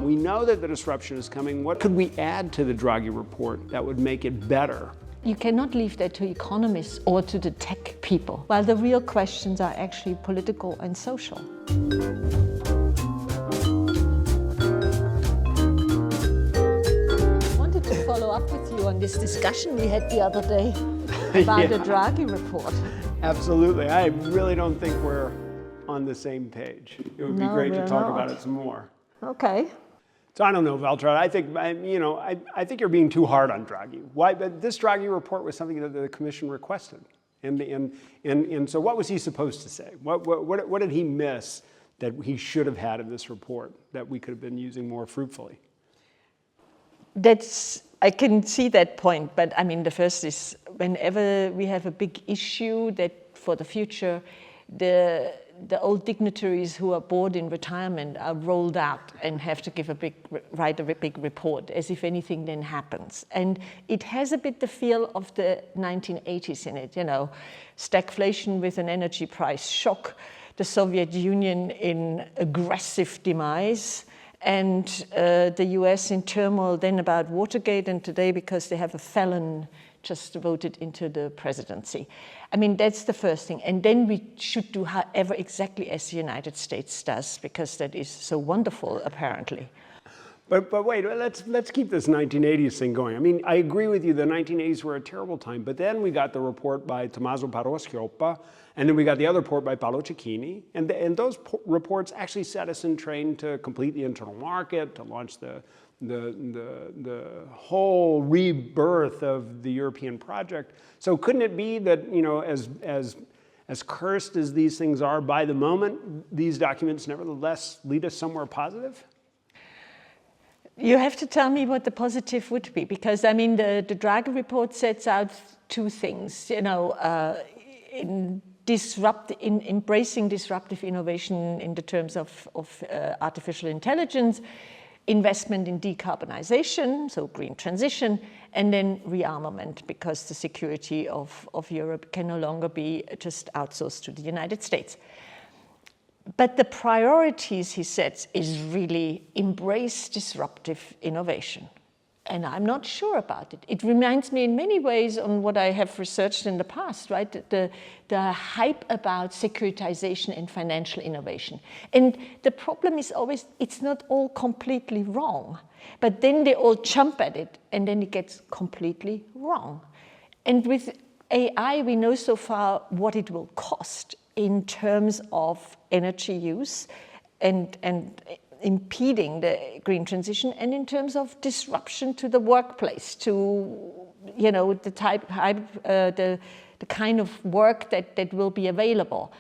We know that the disruption is coming. What could we add to the Draghi report that would make it better? You cannot leave that to economists or to the tech people, while the real questions are actually political and social. I wanted to follow up with you on this discussion we had the other day about the Draghi report. Absolutely. I really don't think we're on the same page. It would be great to talk about it some more. Okay. So I don't know, Waltraud. I think you're being too hard on Draghi. Why? But this Draghi report was something that the Commission requested, and so what was he supposed to say? What did he miss that he should have had in this report that we could have been using more fruitfully? I can see that point, but I mean, the first is whenever we have a big issue that for the future, the old dignitaries who are bored in retirement are rolled out and have to write a big report, as if anything then happens. And it has a bit the feel of the 1980s in it, stagflation with an energy price shock, the Soviet Union in aggressive demise, and the US in turmoil then about Watergate, and today because they have a felon just voted into the presidency. I mean, that's the first thing. And then we should do however exactly as the United States does, because that is so wonderful, apparently. But wait, let's keep this 1980s thing going. I mean, I agree with you, the 1980s were a terrible time, but then we got the report by Tommaso Padoa-Schioppa, and then we got the other report by Paolo Cecchini, and those reports actually set us in train to complete the internal market, to launch the whole rebirth of the European project. So couldn't it be that, as cursed as these things are by the moment, these documents nevertheless lead us somewhere positive? You have to tell me what the positive would be, because I mean, the Draghi report sets out two things, in embracing disruptive innovation in the terms of artificial intelligence, investment in decarbonization, so green transition, and then rearmament, because the security of Europe can no longer be just outsourced to the United States. But the priorities he sets is really embrace disruptive innovation. And I'm not sure about it. It reminds me in many ways on what I have researched in the past, right? The hype about securitization and financial innovation. And the problem is always, it's not all completely wrong, but then they all jump at it and then it gets completely wrong. And with AI, we know so far what it will cost in terms of energy use and impeding the green transition, and in terms of disruption to the workplace, to the kind of work that will be available.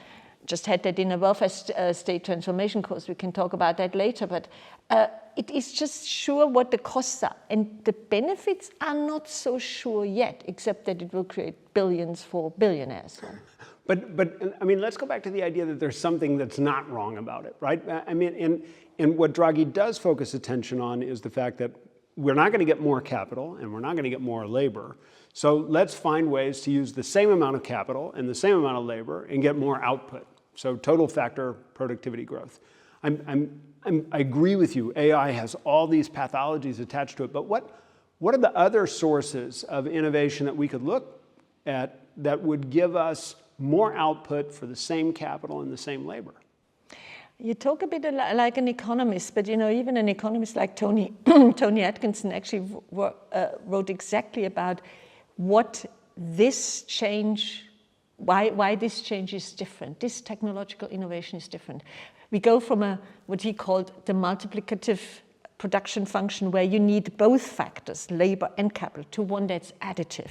Just had that in a welfare state transformation course. We can talk about that later, but it is just sure what the costs are, and the benefits are not so sure yet, except that it will create billions for billionaires. But I mean, let's go back to the idea that there's something that's not wrong about it, right? I mean, and what Draghi does focus attention on is the fact that we're not going to get more capital and we're not going to get more labor. So let's find ways to use the same amount of capital and the same amount of labor and get more output. So total factor productivity growth. I agree with you. AI has all these pathologies attached to it. But what are the other sources of innovation that we could look at that would give us more output for the same capital and the same labor? You talk a bit like an economist, but even an economist like Tony Atkinson actually wrote exactly about what this change, why this change is different. This technological innovation is different. We go from what he called the multiplicative production function, where you need both factors, labor and capital, to one that's additive.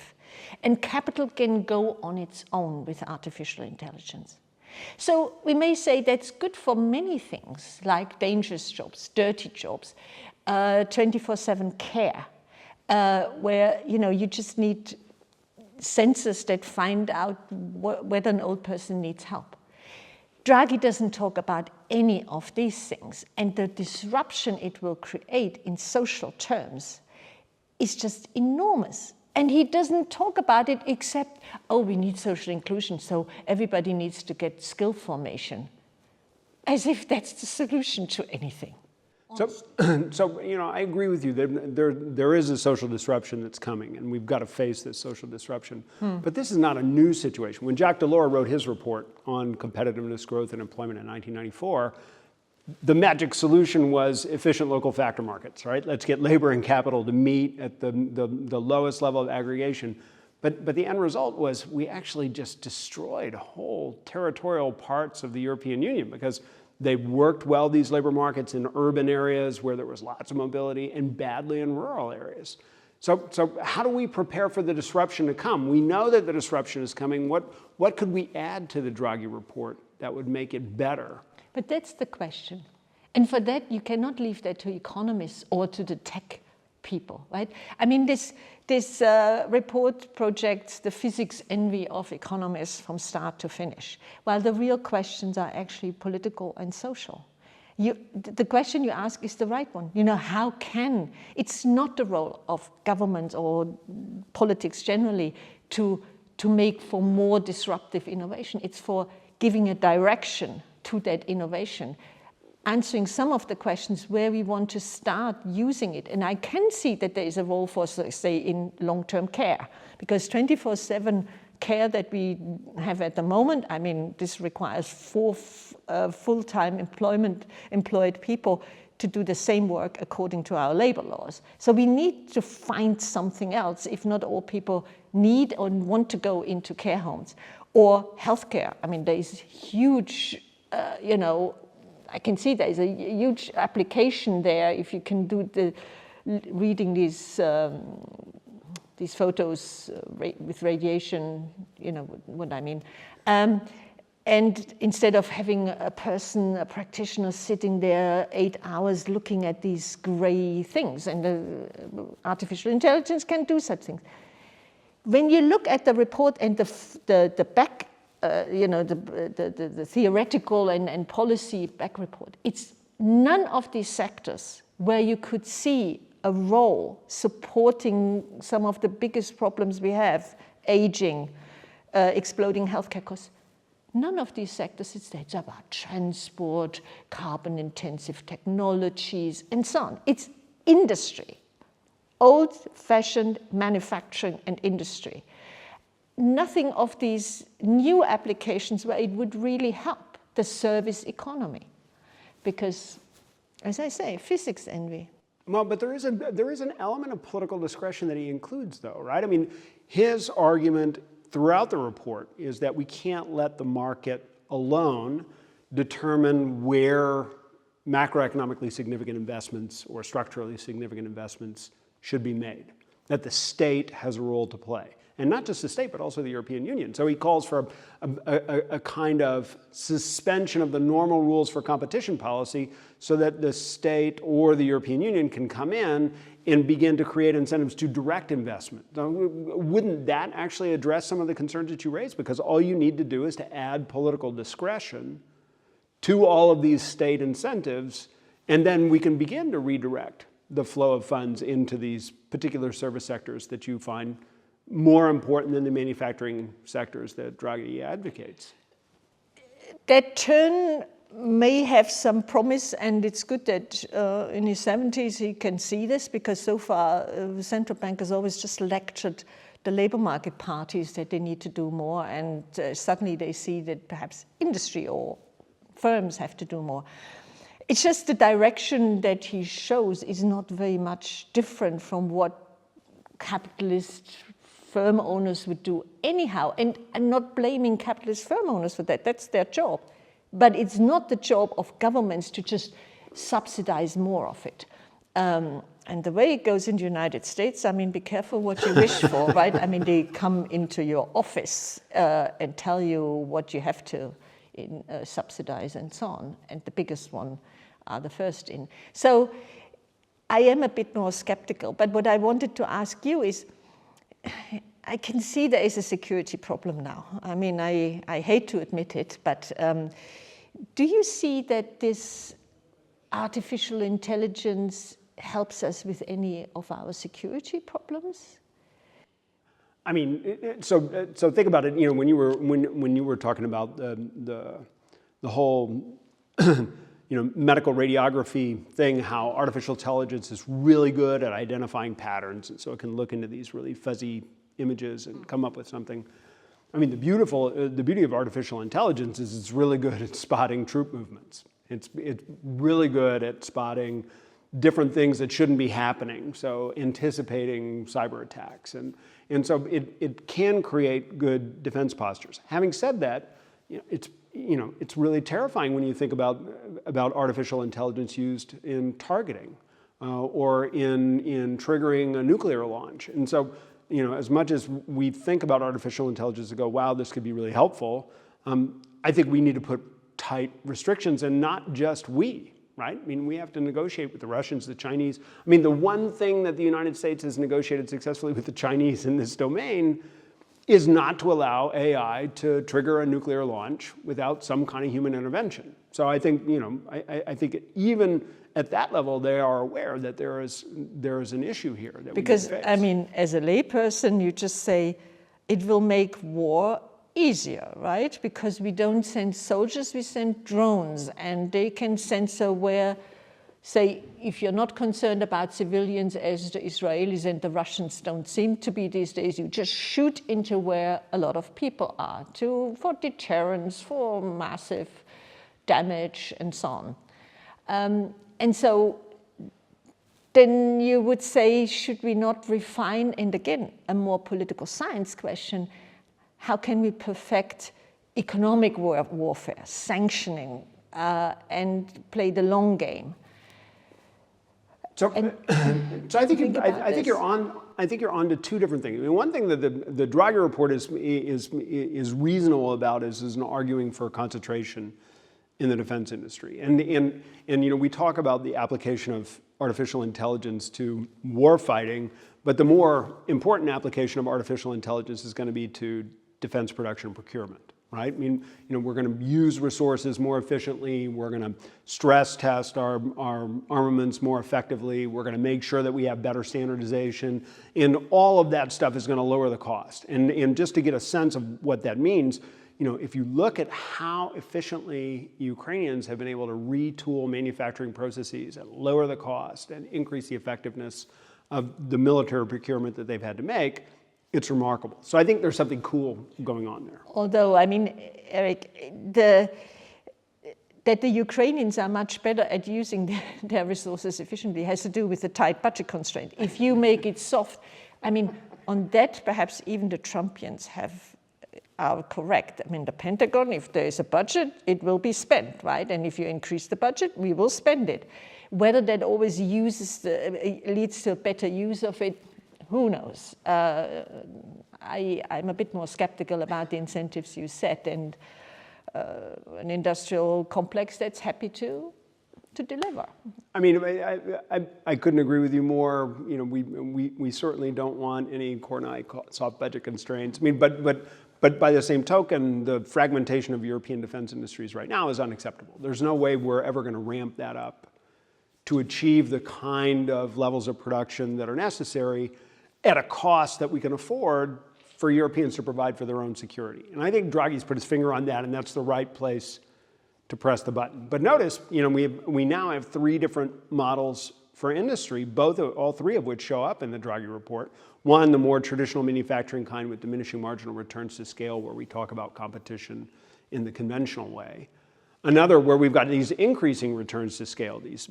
And capital can go on its own with artificial intelligence. So we may say that's good for many things, like dangerous jobs, dirty jobs, 24/7 care, where you just need sensors that find out whether an old person needs help. Draghi doesn't talk about any of these things, and the disruption it will create in social terms is just enormous. And he doesn't talk about it except, we need social inclusion, so everybody needs to get skill formation. As if that's the solution to anything. So I agree with you. There is a social disruption that's coming, and we've got to face this social disruption. But this is not a new situation. When Jacques Delors wrote his report on competitiveness, growth, and employment in 1994, the magic solution was efficient local factor markets, right? Let's get labor and capital to meet at the lowest level of aggregation. But the end result was we actually just destroyed whole territorial parts of the European Union because they worked well, these labor markets, in urban areas where there was lots of mobility and badly in rural areas. So how do we prepare for the disruption to come? We know that the disruption is coming. What could we add to the Draghi report that would make it better? But that's the question. And for that, you cannot leave that to economists or to the tech people, right? I mean, this report projects the physics envy of economists from start to finish, while the real questions are actually political and social. The question you ask is the right one. How can, it's not the role of government or politics generally to make for more disruptive innovation. It's for giving a direction to that innovation, answering some of the questions where we want to start using it. And I can see that there is a role for, say, in long-term care, because 24/7 care that we have at the moment, I mean, this requires 4 full-time employed people to do the same work according to our labor laws. So we need to find something else if not all people need or want to go into care homes. Or healthcare. I mean, there is huge, I can see there is a huge application there if you can do reading these photos with radiation, what I mean. And instead of having a practitioner sitting there 8 hours looking at these gray things, and artificial intelligence can do such things. When you look at the report and the back, the theoretical and policy back report, it's none of these sectors where you could see a role supporting some of the biggest problems we have, aging, exploding healthcare costs. None of these sectors, it's about transport, carbon-intensive technologies, and so on. It's industry, old-fashioned manufacturing and industry. Nothing of these new applications where it would really help the service economy. Because, as I say, physics envy. Well, but there is an element of political discretion that he includes, though, right? I mean, his argument throughout the report is that we can't let the market alone determine where macroeconomically significant investments or structurally significant investments should be made, that the state has a role to play. And not just the state, but also the European Union. So he calls for a kind of suspension of the normal rules for competition policy so that the state or the European Union can come in and begin to create incentives to direct investment. Now, wouldn't that actually address some of the concerns that you raised? Because all you need to do is to add political discretion to all of these state incentives, and then we can begin to redirect the flow of funds into these particular service sectors that you find more important than the manufacturing sectors that Draghi advocates. That turn may have some promise, and it's good that in his 70s he can see this, because so far the central bank has always just lectured the labor market parties that they need to do more, and suddenly they see that perhaps industry or firms have to do more. It's just the direction that he shows is not very much different from what capitalist firm owners would do anyhow. And I'm not blaming capitalist firm owners for that. That's their job. But it's not the job of governments to just subsidize more of it. And the way it goes in the United States, I mean, be careful what you wish for, right? I mean, they come into your office and tell you what you have to subsidize and so on. And the biggest one are the first in. So I am a bit more skeptical. But what I wanted to ask you is, I can see there is a security problem now. I mean, I hate to admit it, but do you see that this artificial intelligence helps us with any of our security problems? I mean, so think about it. When you were talking about the whole, medical radiography thing, how artificial intelligence is really good at identifying patterns, and so it can look into these really fuzzy images and come up with something. I mean, the beauty of artificial intelligence is it's really good at spotting troop movements. It's really good at spotting different things that shouldn't be happening, so anticipating cyber attacks, and so it can create good defense postures. Having said that, it's really terrifying when you think about artificial intelligence used in targeting or in triggering a nuclear launch. And so, as much as we think about artificial intelligence and go, wow, this could be really helpful, I think we need to put tight restrictions, and not just we, right? I mean, we have to negotiate with the Russians, the Chinese. I mean, the one thing that the United States has negotiated successfully with the Chinese in this domain is not to allow AI to trigger a nuclear launch without some kind of human intervention. So I think, I think even at that level, they are aware that there is an issue here that because, we need to face. I mean, as a layperson, you just say it will make war easier, right? Because we don't send soldiers, we send drones, and they can censor where, say, if you're not concerned about civilians as the Israelis and the Russians don't seem to be these days, you just shoot into where a lot of people are for deterrence, for massive damage, and so on. And so then you would say, should we not refine, and again, a more political science question, how can we perfect economic warfare, sanctioning, and play the long game? So I think you're on to two different things. I mean, one thing that the Draghi report is reasonable about is an arguing for concentration in the defense industry, and we talk about the application of artificial intelligence to war fighting, but the more important application of artificial intelligence is going to be to defense production and procurement, right? I mean, we're going to use resources more efficiently. We're going to stress test our armaments more effectively. We're going to make sure that we have better standardization. And all of that stuff is going to lower the cost. And just to get a sense of what that means, if you look at how efficiently Ukrainians have been able to retool manufacturing processes and lower the cost and increase the effectiveness of the military procurement that they've had to make, it's remarkable. So I think there's something cool going on there. Although, I mean, Erik, that the Ukrainians are much better at using their resources efficiently has to do with the tight budget constraint. If you make it soft, I mean, on that, perhaps even the Trumpians are correct. I mean, the Pentagon, if there is a budget, it will be spent, right? And if you increase the budget, we will spend it. Whether that always leads to a better use of it, who knows? I'm a bit more skeptical about the incentives you set, and an industrial complex that's happy to deliver. I mean, I couldn't agree with you more. We certainly don't want any core soft budget constraints. I mean, but by the same token, the fragmentation of European defense industries right now is unacceptable. There's no way we're ever going to ramp that up to achieve the kind of levels of production that are necessary at a cost that we can afford for Europeans to provide for their own security. And I think Draghi's put his finger on that, and that's the right place to press the button. But notice, we now have three different models for industry, all three of which show up in the Draghi report. One, the more traditional manufacturing kind with diminishing marginal returns to scale, where we talk about competition in the conventional way. Another where we've got these increasing returns to scale, these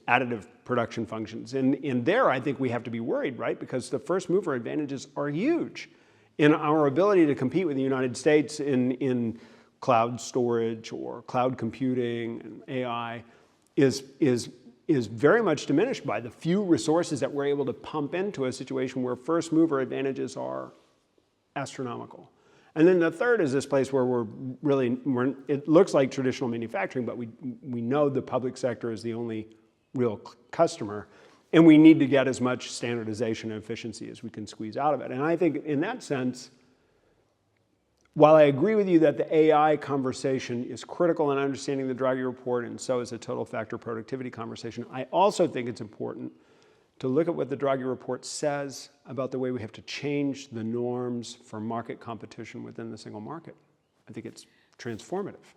additive production functions. And there, I think we have to be worried, right? Because the first mover advantages are huge. In our ability to compete with the United States in cloud storage or cloud computing and AI is very much diminished by the few resources that we're able to pump into a situation where first mover advantages are astronomical. And then the third is this place where it looks like traditional manufacturing, but we know the public sector is the only real customer, and we need to get as much standardization and efficiency as we can squeeze out of it. And I think in that sense, while I agree with you that the AI conversation is critical in understanding the Draghi report, and so is the total factor productivity conversation, I also think it's important to look at what the Draghi report says about the way we have to change the norms for market competition within the single market. I think it's transformative.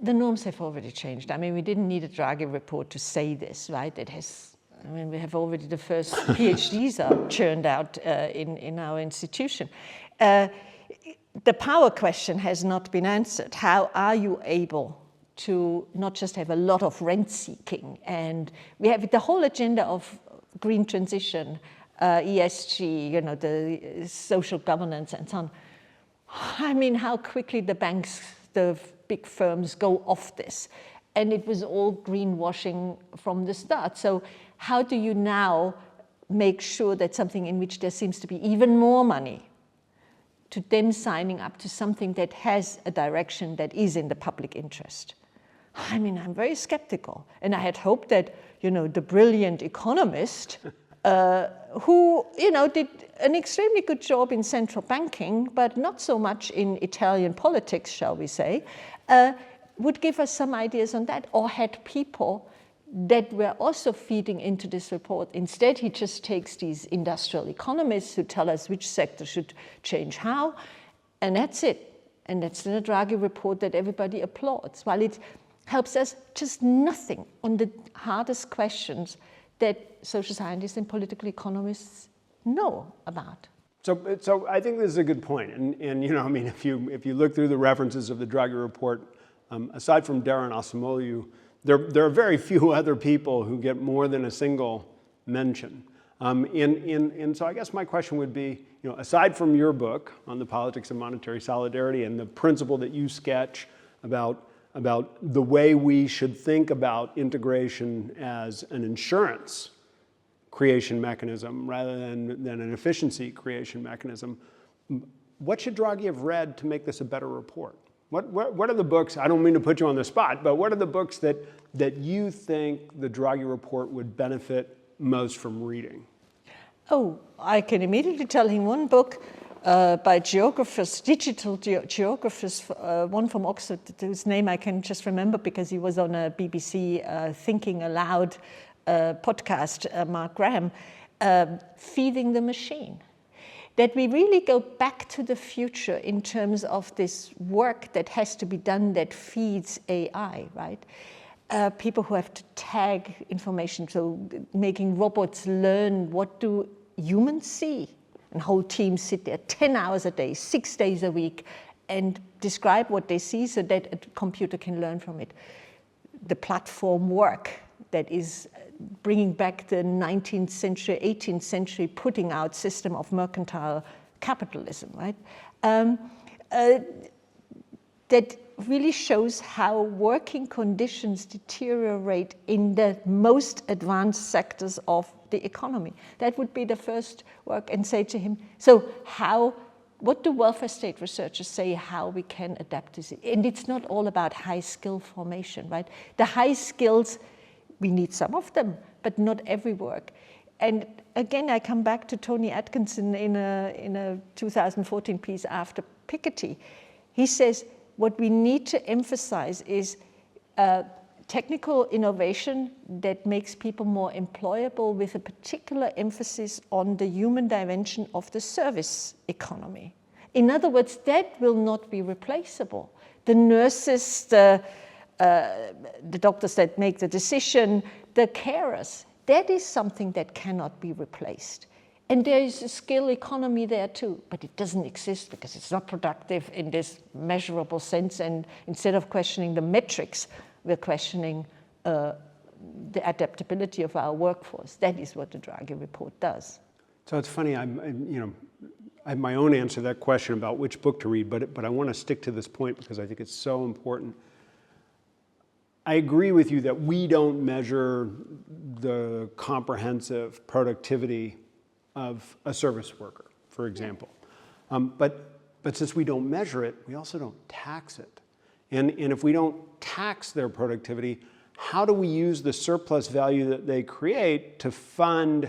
the norms have already changed. I mean, we didn't need a Draghi report to say this, right? We have already the first PhDs are churned out in our institution. The power question has not been answered. How are you able to not just have a lot of rent seeking? And we have the whole agenda of green transition, ESG, the social governance and so on. I mean, how quickly the banks, the big firms go off this. And it was all greenwashing from the start. So how do you now make sure that something in which there seems to be even more money, to them signing up to something that has a direction that is in the public interest? I mean, I'm very skeptical. And I had hoped that, the brilliant economist who, did an extremely good job in central banking, but not so much in Italian politics, shall we say, would give us some ideas on that, or had people that were also feeding into this report. Instead, he just takes these industrial economists who tell us which sector should change how, and that's it. And that's the Draghi report that everybody applauds, while it helps us just nothing on the hardest questions that social scientists and political economists know about. So I think this is a good point. And if you look through the references of the Draghi report, aside from Darren Acemoglu, there are very few other people who get more than a single mention. And so I guess my question would be, aside from your book on the politics of monetary solidarity and the principle that you sketch about the way we should think about integration as an insurance creation mechanism rather than an efficiency creation mechanism, what should Draghi have read to make this a better report? What are the books, I don't mean to put you on the spot, but what are the books that you think the Draghi report would benefit most from reading? Oh, I can immediately tell him one book by geographers, digital geographers, one from Oxford, whose name I can just remember because he was on a BBC Thinking Aloud podcast, Mark Graham, Feeding the Machine. That we really go back to the future in terms of this work that has to be done that feeds AI, right? People who have to tag information, so making robots learn what do humans see. And whole teams sit there 10 hours a day, 6 days a week, and describe what they see so that a computer can learn from it. The platform work that is bringing back the 19th century, 18th century putting out system of mercantile capitalism, right? That really shows how working conditions deteriorate in the most advanced sectors of the economy. That would be the first work, and say to him, so what do welfare state researchers say how we can adapt this? And it's not all about high skill formation, right? The high skills, we need some of them, but not every work. And again, I come back to Tony Atkinson in a 2014 piece after Piketty. He says, what we need to emphasize is technical innovation that makes people more employable, with a particular emphasis on the human dimension of the service economy. In other words, that will not be replaceable. The nurses, the doctors that make the decision, the carers, that is something that cannot be replaced. And there is a skill economy there too, but it doesn't exist because it's not productive in this measurable sense. And instead of questioning the metrics, we're questioning the adaptability of our workforce. That is what the Draghi report does. So it's funny, I have my own answer to that question about which book to read, but I want to stick to this point because I think it's so important. I agree with you that we don't measure the comprehensive productivity of a service worker, for example. But since we don't measure it, we also don't tax it. And if we don't tax their productivity, how do we use the surplus value that they create to fund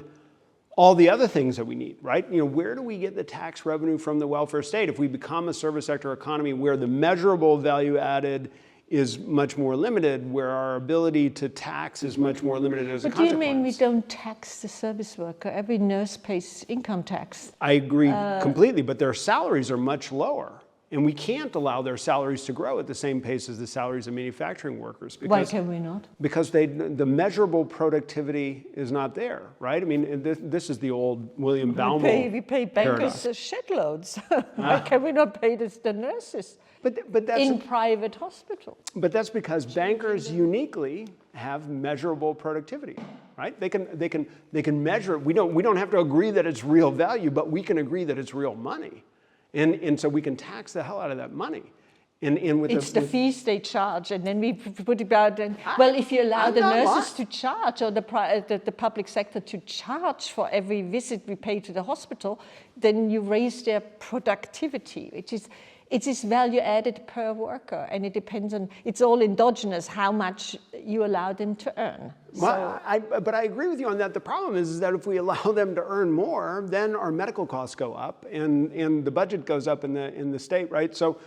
all the other things that we need, right? Where do we get the tax revenue from the welfare state? If we become a service sector economy where the measurable value added is much more limited, where our ability to tax is much more limited as a consequence. But do you mean we don't tax the service worker? Every nurse pays income tax. I agree completely, but their salaries are much lower. And we can't allow their salaries to grow at the same pace as the salaries of manufacturing workers. Why can we not? Because the measurable productivity is not there, right? I mean, this is the old William Baumol We pay bankers shed loads. Why can we not pay the nurses but that's in private hospitals? But that's because bankers uniquely have measurable productivity, right? They can measure it. We don't have to agree that it's real value, but we can agree that it's real money. And so we can tax the hell out of that money. It's the fees they charge, and then we put it out. And well, if you allow the nurses to charge, or the public sector to charge for every visit we pay to the hospital, then you raise their productivity, which is it is value added per worker, and it depends on. It's all endogenous how much you allow them to earn. Well, but I agree with you on that. The problem is that if we allow them to earn more, then our medical costs go up, and the budget goes up in the state, right? So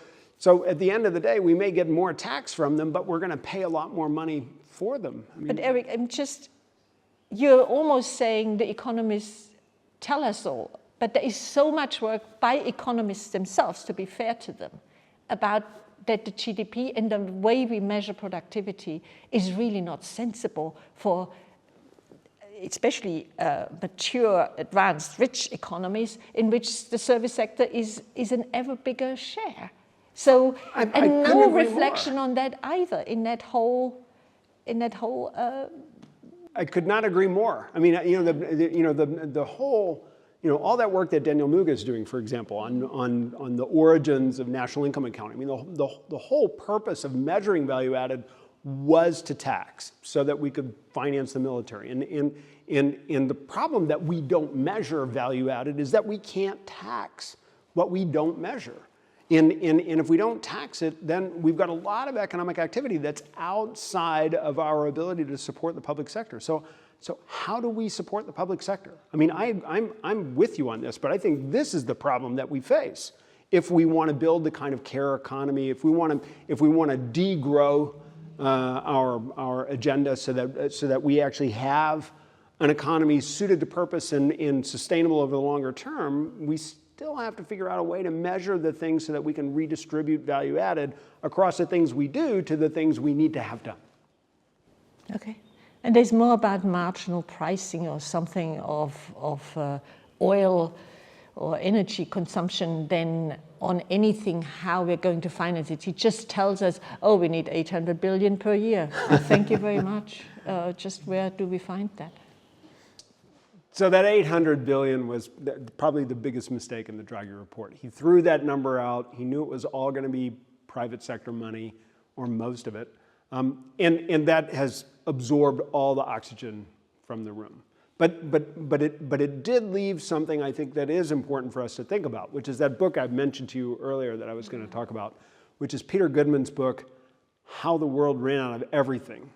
at the end of the day, we may get more tax from them, but we're going to pay a lot more money for them. I mean, but Erik, you're almost saying the economists tell us all, but there is so much work by economists themselves, to be fair to them, about that the GDP and the way we measure productivity is really not sensible for especially mature, advanced, rich economies in which the service sector is an ever bigger share. So, and no reflection on that either in that whole. I could not agree more. I mean, the whole, all that work that Daniel Muga is doing, for example, on the origins of national income accounting. I mean, the whole purpose of measuring value added was to tax so that we could finance the military. And the problem that we don't measure value added is that we can't tax what we don't measure. And if we don't tax it, then we've got a lot of economic activity that's outside of our ability to support the public sector. So how do we support the public sector? I mean, I'm with you on this, but I think this is the problem that we face. If we want to build the kind of care economy, if we want to degrow our agenda so that we actually have an economy suited to purpose and sustainable over the longer term, we still have to figure out a way to measure the things so that we can redistribute value added across the things we do to the things we need to have done. Okay. And there's more about marginal pricing or something of oil or energy consumption than on anything how we're going to finance it. He just tells us, oh, we need 800 billion per year. Thank you very much. Just where do we find that? So that 800 billion was probably the biggest mistake in the Draghi report. He threw that number out. He knew it was all going to be private sector money, or most of it. And that has absorbed all the oxygen from the room. But it did leave something I think that is important for us to think about, which is that book I mentioned to you earlier that I was going to talk about, which is Peter Goodman's book, How the World Ran Out of Everything.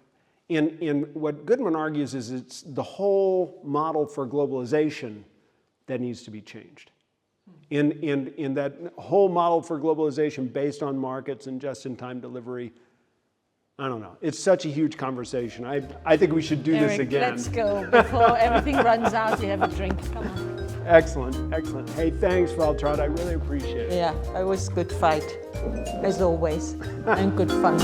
And what Goodman argues is it's the whole model for globalization that needs to be changed. In that whole model for globalization based on markets and just-in-time delivery, I don't know. It's such a huge conversation. I think we should do Erik, this again. Let's go. Before everything runs out, you have a drink. Come on. Excellent. Hey, thanks, Waltraud. I really appreciate it. Yeah, it was a good fight, as always, and good fun.